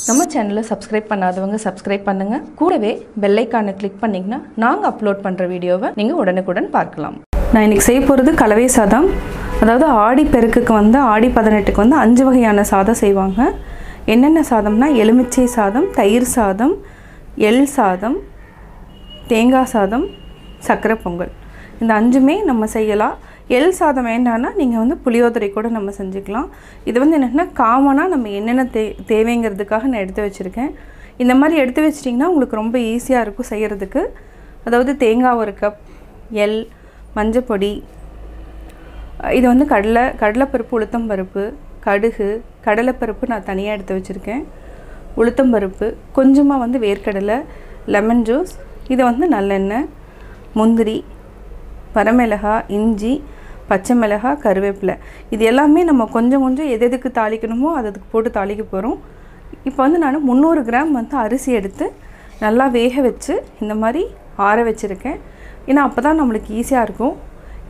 நம்ம சேனலை சப்ஸ்கிரைப் பண்ணாதவங்க சப்ஸ்கிரைப் பண்ணுங்க. கூடவே பெல் ஐகானை கிளிக் பண்ணீங்கன்னா நாங்க அப்லோட் பண்ற வீடியோவை நீங்க உடனுக்குடன் பார்க்கலாம். நான் இன்னைக்கு செய்ய போறது கலவை சாதம். அதாவது ஆடி பெருக்குக்கு வந்து ஆடி 18க்கு வந்து 5 வகையான சாதம் செய்வாங்க. என்னென்ன சாதம்னா எலுமிச்சை சாதம், தயிர் சாதம், எள் சாதம், தேங்காய் சாதம், சக்கரை பொங்கல். இந்த 5மே நம்ம செய்யலாம். எள் சாதம் வேண்டான்னா நீங்கள் வந்து புளியோதரை கூட நம்ம செஞ்சுக்கலாம். இது வந்து என்னென்னா காமனாக நம்ம என்னென்ன தேவைங்கிறதுக்காக நான் எடுத்து வச்சுருக்கேன். இந்த மாதிரி எடுத்து வச்சிட்டிங்கன்னா உங்களுக்கு ரொம்ப ஈஸியாக இருக்கும் செய்கிறதுக்கு. அதாவது தேங்காய் 1 கப், எள், மஞ்சப்பொடி, இது வந்து கடலைப்பருப்பு, உளுத்தம்பருப்பு, கடுகு, கடலைப்பருப்பு நான் தனியாக எடுத்து வச்சுருக்கேன், உளுத்தம்பருப்பு, கொஞ்சமாக வந்து வேர்க்கடலை, லெமன் ஜூஸ், இது வந்து நல்லெண்ணெய், முந்திரி, வரமிளகாய், இஞ்சி, பச்சை மிளகாய், கருவேப்பிலை. இது எல்லாமே நம்ம கொஞ்சம் கொஞ்சம் எதுக்கு தாளிக்கணுமோ அதுக்கு போட்டு தாளிக்க போகிறோம். இப்போ வந்து நான் 300 கிராம் வந்து அரிசி எடுத்து நல்லா வேக வச்சு இந்த மாதிரி ஆற வச்சுருக்கேன். ஏன்னா அப்போ தான் நம்மளுக்கு ஈஸியாக இருக்கும்.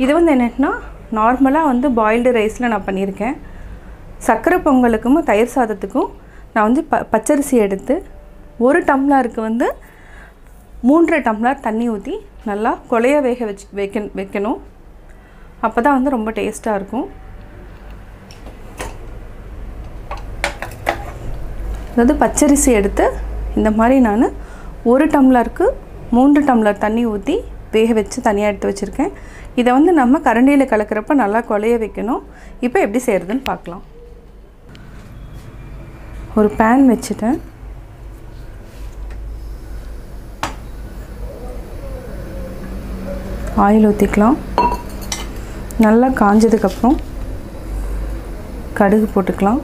இது வந்து என்னென்னா நார்மலாக வந்து பாயில்டு ரைஸில் நான் பண்ணியிருக்கேன். சக்கரை பொங்கலுக்கும் தயிர் சாதத்துக்கும் நான் வந்து பச்சரிசி எடுத்து 1 டம்ளருக்கு வந்து 3 டம்ளர் தண்ணி ஊற்றி நல்லா கொலைய வேக வைக்கணும். அப்போ தான் வந்து ரொம்ப டேஸ்ட்டாக இருக்கும். அதாவது பச்சரிசி எடுத்து இந்த மாதிரி நான் 1 டம்ளருக்கு 3 டம்ளர் தண்ணி ஊற்றி வேக வச்சு தனியாக எடுத்து வச்சுருக்கேன். இதை வந்து நம்ம கரண்டியில் கலக்கிறப்ப நல்லா கொலைய வைக்கணும். இப்போ எப்படி செய்கிறதுன்னு பார்க்கலாம். ஒரு பேன் வச்சுட்டேன். ஆயில் ஊற்றிக்கலாம். நல்லா காஞ்சதுக்கப்புறம் கடுகு போட்டுக்கலாம்.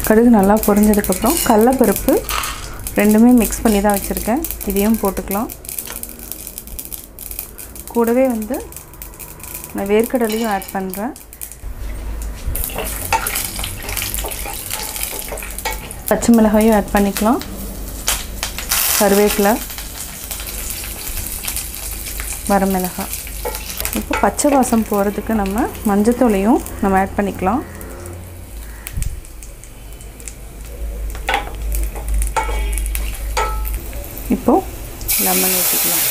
கடுகு நல்லா பொரிஞ்சதுக்கப்புறம் கடலைப்பருப்பு 2மே மிக்ஸ் பண்ணி தான் வச்சுருக்கேன், இதையும் போட்டுக்கலாம். கூடவே வந்து நான் வேர்க்கடலையும் ஆட் பண்ணுறேன். பச்சை மிளகாயும் ஆட் பண்ணிக்கலாம். கருவேப்பிலை, வரமிளகாய். இப்போ பச்சை வாசம் போகிறதுக்கு நம்ம மஞ்சத்தூளையும் நம்ம ஆட் பண்ணிக்கலாம். இப்போது லெமன் ஊற்றிக்கலாம்.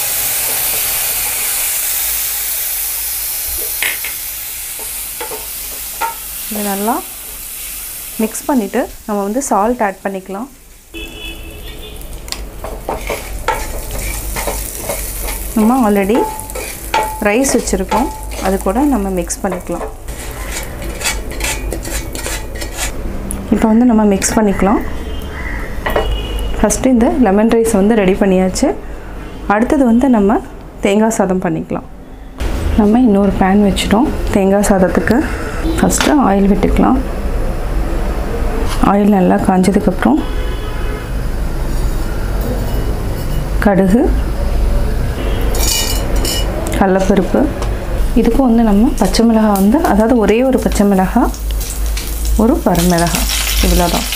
இது நல்லா மிக்ஸ் பண்ணிவிட்டு நம்ம வந்து சால்ட் ஆட் பண்ணிக்கலாம். நம்ம ஆல்ரெடி ரைஸ் வச்சுருக்கோம், அது கூட நம்ம மிக்ஸ் பண்ணிக்கலாம். இப்போ வந்து நம்ம மிக்ஸ் பண்ணிக்கலாம். ஃபஸ்ட்டு இந்த லெமன் ரைஸ் வந்து ரெடி பண்ணியாச்சு. அடுத்தது வந்து நம்ம தேங்காய் சாதம் பண்ணிக்கலாம். நம்ம இன்னொரு பேன் வச்சுட்டோம் தேங்காய் சாதத்துக்கு. ஃபஸ்ட்டு ஆயில் விட்டுக்கலாம். ஆயில் நல்லா காஞ்சதுக்கப்புறம் கடுகு, கடலைப்பருப்பு, இதுக்கும் வந்து நம்ம பச்சை மிளகாய் வந்து அதாவது ஒரே ஒரு பச்சை மிளகாய், ஒரு வரமிளகாய், இவ்வளோ தான்.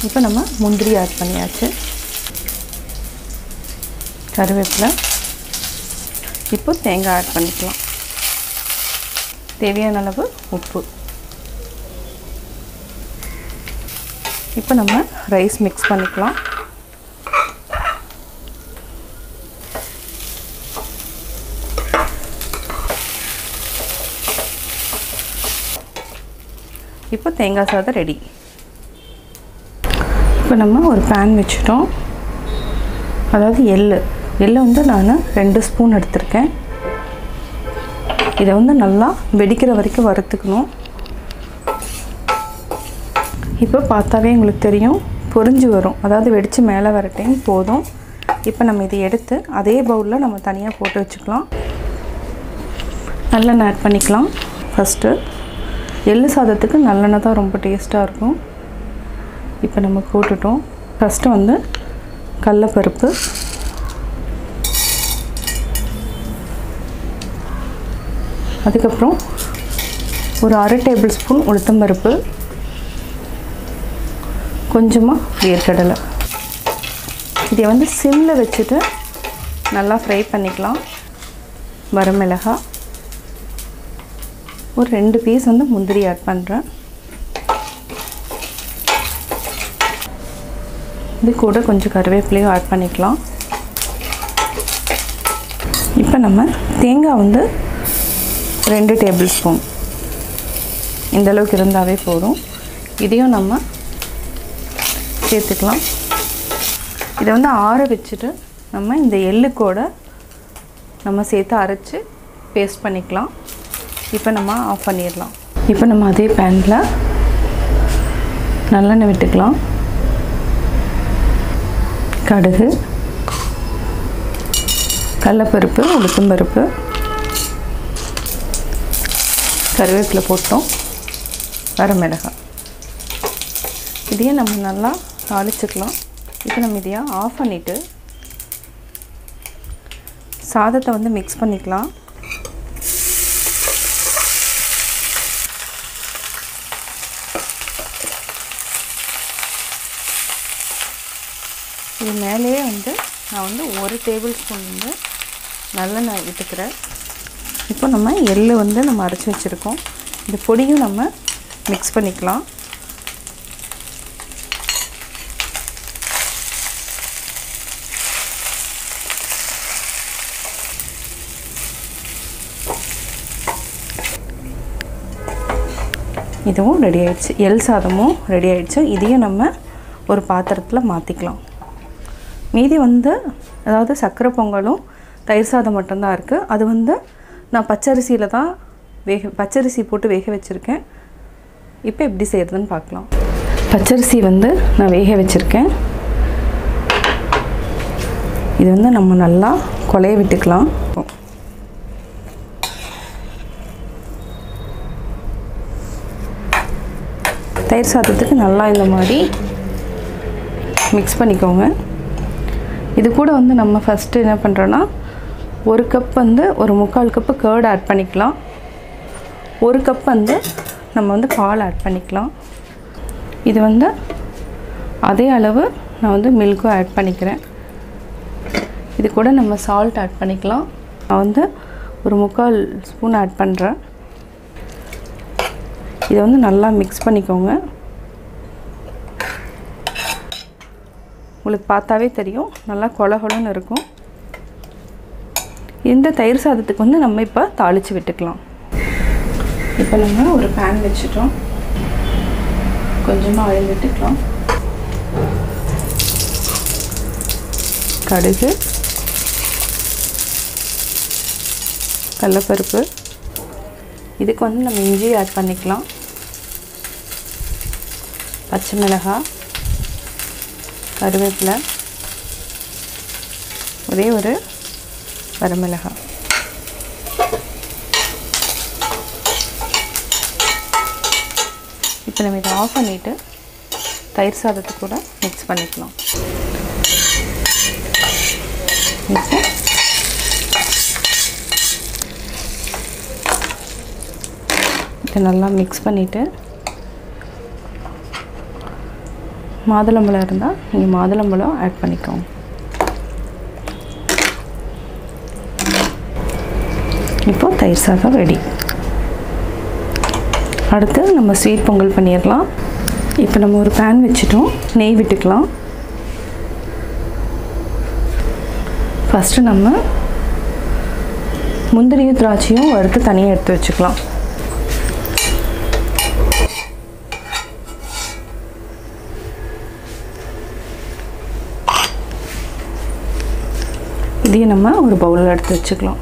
இப்போ நம்ம முந்திரி ஆட் பண்ணியாச்சு, கருவேப்பிலை. இப்போ தேங்காய் ஆட் பண்ணிக்கலாம். தேவையான அளவு உப்பு. இப்போ நம்ம ரைஸ் மிக்ஸ் பண்ணிக்கலாம். இப்போ தேங்காய் சாதம் ரெடி. இப்போ நம்ம ஒரு பேன் வச்சுட்டோம். அதாவது எள்ளு வந்து நான் 2 ஸ்பூன் எடுத்திருக்கேன். இதை வந்து நல்லா வெடிக்கிற வரைக்கும் வறுத்துக்கணும். இப்போ பார்த்தாவே உங்களுக்கு தெரியும், பொரிஞ்சு வரும். அதாவது வெடித்து மேலே வர டைம் போதும். இப்போ நம்ம இதை எடுத்து அதே பவுலில் நம்ம தனியாக போட்டு வச்சுக்கலாம். நல்லெண்ணெய் ஆட் பண்ணிக்கலாம். ஃபஸ்ட்டு எள்ளு சாதத்துக்கு நல்லெண்ணெய் தான் ரொம்ப டேஸ்ட்டாக இருக்கும். இப்போ நம்ம போட்டுட்டோம். ஃபஸ்ட்டு வந்து கடலைப்பருப்பு, அதுக்கப்புறம் ஒரு 1/2 டேபிள் ஸ்பூன் உளுத்தம்பருப்பு, கொஞ்சமாக வேர்க்கடலை. இதை வந்து சிம்மில் வச்சுட்டு நல்லா ஃப்ரை பண்ணிக்கலாம். வரமிளகாய், ஒரு 2 பீஸ் வந்து முந்திரி ஆட் பண்ணுறேன். இது கூட கொஞ்சம் கருவேப்பிலையும் ஆட் பண்ணிக்கலாம். இப்போ நம்ம தேங்காய் வந்து 2 டேபிள் ஸ்பூன் இந்த அளவுக்கு இருந்தாவே போதும். இதையும் நம்ம சேர்த்துக்கலாம். இதை வந்து ஆற வச்சுட்டு நம்ம இந்த எள்ளு கூட நம்ம சேர்த்து அரைச்சி பேஸ்ட் பண்ணிக்கலாம். இப்போ நம்ம ஆஃப் பண்ணிடலாம். இப்போ நம்ம அதே பேனில் நல்லெண்ணெய் விட்டுக்கலாம். கடுகு, கடலைப்பருப்பு, உளுத்தம்பருப்பு, கருவேப்பிலை போட்டோம், வரமிளகாய். இதையும் நம்ம நல்லா தாளிச்சுக்கலாம். இப்போ நம்ம இதையை ஆஃப் பண்ணிவிட்டு சாதத்தை வந்து மிக்ஸ் பண்ணிக்கலாம். இது மேலேயே வந்து நான் வந்து 1 டேபிள் ஸ்பூன் வந்து நல்லெண்ணெய் விட்டுக்கிறேன். இப்போ நம்ம எள்ளு வந்து நம்ம அரைச்சி வச்சுருக்கோம். இந்த பொடியும் நம்ம மிக்ஸ் பண்ணிக்கலாம். இதுவும் ரெடி ஆயிடுச்சு. எள் சாதமும் ரெடி ஆயிடுச்சு. இதையும் நம்ம ஒரு பாத்திரத்தில் மாற்றிக்கலாம். மீதி வந்து அதாவது சர்க்கரை பொங்கலும் தயிர் சாதம் மட்டும்தான் இருக்குது. அது வந்து நான் பச்சரிசியில் தான் பச்சரிசி போட்டு வேக வச்சுருக்கேன். இப்போ எப்படி செய்கிறதுன்னு பார்க்கலாம். பச்சரிசி வந்து நான் வேக வச்சுருக்கேன். இது வந்து நம்ம நல்லா கொலைய விட்டுக்கலாம். தயிர் சாதத்துக்கு நல்லா இந்த மாதிரி மிக்ஸ் பண்ணிக்கோங்க. இது கூட வந்து நம்ம ஃபஸ்ட்டு என்ன பண்ணுறோன்னா 1 கப் வந்து ஒரு 3/4 கப்பு கர்ட் ஆட் பண்ணிக்கலாம். 1 கப் வந்து நம்ம வந்து பால் ஆட் பண்ணிக்கலாம். இது வந்து அதே அளவு நான் வந்து மில்க்கும் ஆட் பண்ணிக்கிறேன். இது கூட நம்ம சால்ட் ஆட் பண்ணிக்கலாம். நான் வந்து ஒரு 3/4 ஸ்பூன் ஆட் பண்ணுறேன். இதை வந்து நல்லா மிக்ஸ் பண்ணிக்கோங்க. உங்களுக்கு பார்த்தாவே தெரியும் நல்லா கொலகொலன்னு இருக்கும். இந்த தயிர் சாதத்துக்கு வந்து நம்ம இப்போ தாளித்து விட்டுக்கலாம். இப்போ நம்ம ஒரு பேன் வச்சுட்டோம். கொஞ்சமாக ஆயில் விட்டுக்கலாம். கடுகு, கடலைப்பருப்பு, இதுக்கு வந்து நம்ம இஞ்சி ஆட் பண்ணிக்கலாம். பச்சை மிளகாய், கருவேப்பிலை, ஒரே ஒரு வரமிளகாய். இப்போ நம்ம இதை ஆஃப் பண்ணிவிட்டு தயிர் சாதத்தை கூட மிக்ஸ் பண்ணிக்கலாம். இதை நல்லா மிக்ஸ் பண்ணிவிட்டு மாதுளம்பழம் இருந்தால் நீங்கள் மாதுளம்பழம் ஆட் பண்ணிக்கோங்க. இப்போது தயிர் சாதம் ரெடி. அடுத்து நம்ம ஸ்வீட் பொங்கல் பண்ணிடலாம். இப்போ நம்ம ஒரு பேன் வச்சுட்டோம். நெய் விட்டுக்கலாம். ஃபஸ்ட்டு நம்ம முந்திரியும் திராட்சையும் வறுத்து தனியாக எடுத்து வச்சுக்கலாம். இதையும் நம்ம ஒரு பவுலில் எடுத்து வச்சுக்கலாம்.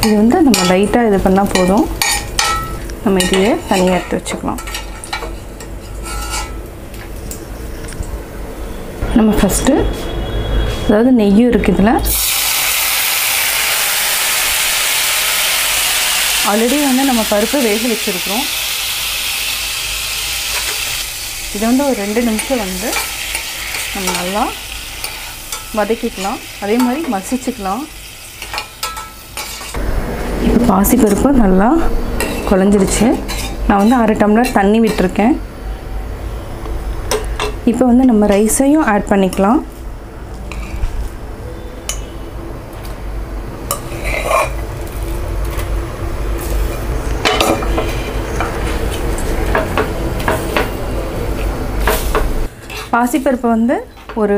இது வந்து நம்ம லைட்டாக இது பண்ணால் போதும். நம்ம இதையே தனியாக எடுத்து வச்சுக்கலாம். நம்ம ஃபஸ்ட்டு அதாவது நெய்யும் இருக்குது இதில். ஆல்ரெடி வந்து நம்ம பருப்பை வேக வச்சுருக்கிறோம். இதை வந்து ஒரு 2 நிமிஷம் வந்து நம்ம நல்லா வதக்கிக்கலாம். அதே மாதிரி மசிச்சுக்கலாம். இப்போ பாசிப்பருப்பு நல்லா குழஞ்சிருச்சு. நான் வந்து 1/2 டம்ளர் தண்ணி விட்டுருக்கேன். இப்போ வந்து நம்ம ரைஸையும் ஆட் பண்ணிக்கலாம். பாசிப்பருப்பு வந்து ஒரு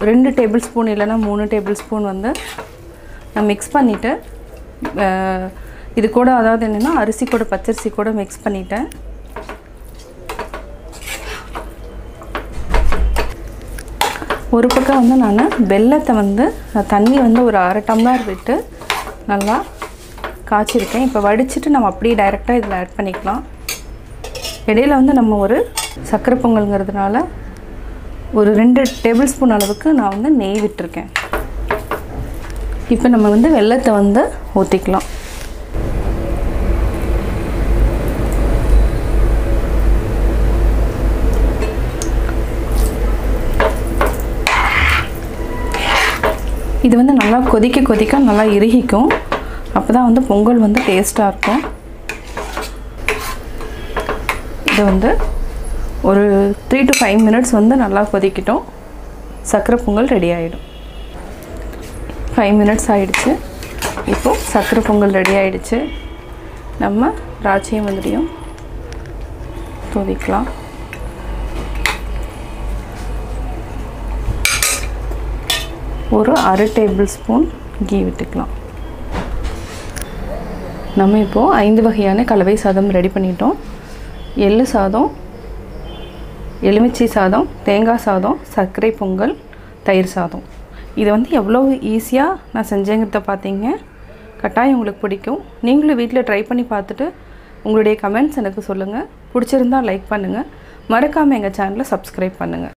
2 டேபிள் ஸ்பூன் இல்லைன்னா 3 டேபிள் ஸ்பூன் வந்து நான் மிக்ஸ் பண்ணிவிட்டு இது கூட அதாவது என்னென்னா அரிசி கூட பச்சரிசி கூட மிக்ஸ் பண்ணிட்டேன். ஒரு பக்கம் வந்து நான் வெல்லத்தை வந்து தண்ணி வந்து ஒரு 1/2 டம்ளர் விட்டு நல்லா காய்ச்சிருக்கேன். இப்போ வடிச்சிட்டு நம்ம அப்படியே டைரெக்டாக இதில் ஆட் பண்ணிக்கலாம். இடையில வந்து நம்ம ஒரு சக்கரை பொங்கல்ங்கிறதுனால ஒரு 2 டேபிள் ஸ்பூன் அளவுக்கு நான் வந்து நெய் விட்டுருக்கேன். இப்போ நம்ம வந்து வெல்லத்தை வந்து ஊற்றிக்கலாம். இது வந்து நல்லா கொதிக்க கொதிக்க நல்லா இறுகிக்கும். அப்போ தான் வந்து பொங்கல் வந்து டேஸ்ட்டாக இருக்கும். இது வந்து ஒரு 3 to 5 மினிட்ஸ் வந்து நல்லா கொதிக்கட்டும். சக்கரை பொங்கல் ரெடி ஆகிடும். 5 மினிட்ஸ் ஆகிடுச்சு. இப்போது சக்கரை பொங்கல் ரெடி ஆகிடுச்சு. நம்ம திராட்சையும் முந்திரியும் தூவிக்கலாம். ஒரு 1/2 டேபிள் ஸ்பூன் கீ விட்டுக்கலாம். நம்ம இப்போது 5 வகையான கலவை சாதம் ரெடி பண்ணிட்டோம். எள்ளு சாதம், எலுமிச்சை சாதம், தேங்காய் சாதம், சர்க்கரை பொங்கல், தயிர் சாதம். இது வந்து எவ்வளோ ஈஸியாக நான் செஞ்சேங்கிறத பார்த்தீங்க. கட்டாயம் உங்களுக்கு பிடிக்கும். நீங்களும் வீட்டில் ட்ரை பண்ணி பார்த்துட்டு உங்களுடைய கமெண்ட்ஸ் எனக்கு சொல்லுங்கள். பிடிச்சிருந்தால் லைக் பண்ணுங்கள். மறக்காமல் எங்கள் சேனலை சப்ஸ்கிரைப் பண்ணுங்கள்.